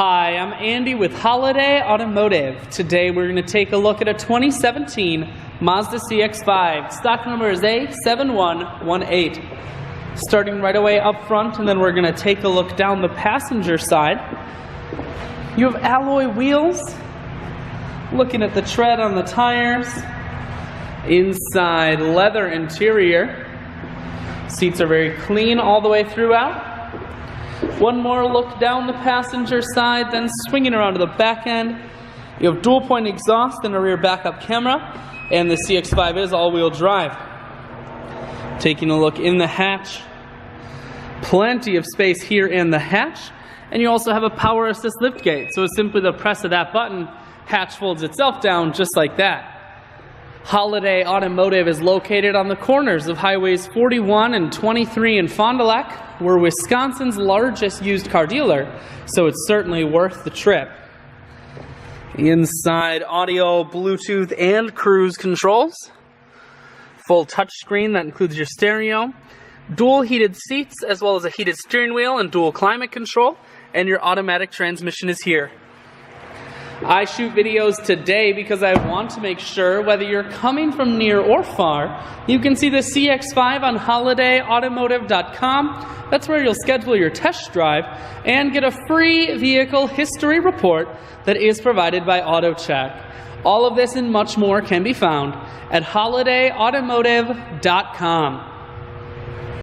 Hi, I'm Andy with Holiday Automotive. Today we're going to take a look at a 2017 Mazda CX-5. Stock number is A7118. Starting right away up front, and then we're going to take a look down the passenger side. You have alloy wheels. Looking at the tread on the tires. Inside, leather interior. Seats are very clean all the way throughout. One more look down the passenger side, then swinging around to the back end. You have dual point exhaust and a rear backup camera, and the CX-5 is all-wheel drive. Taking a look in the hatch, plenty of space here in the hatch, and you also have a power assist liftgate, so it's simply the press of that button, hatch folds itself down just like that. Holiday Automotive is located on the corners of highways 41 and 23 in Fond du Lac. We're Wisconsin's largest used car dealer, so it's certainly worth the trip. Inside, audio, Bluetooth, and cruise controls. Full touchscreen that includes your stereo. Dual heated seats, as well as a heated steering wheel and dual climate control. And your automatic transmission is here. I shoot videos today because I want to make sure, whether you're coming from near or far, you can see the CX-5 on holidayautomotive.com. That's where you'll schedule your test drive and get a free vehicle history report that is provided by AutoCheck. All of this and much more can be found at holidayautomotive.com.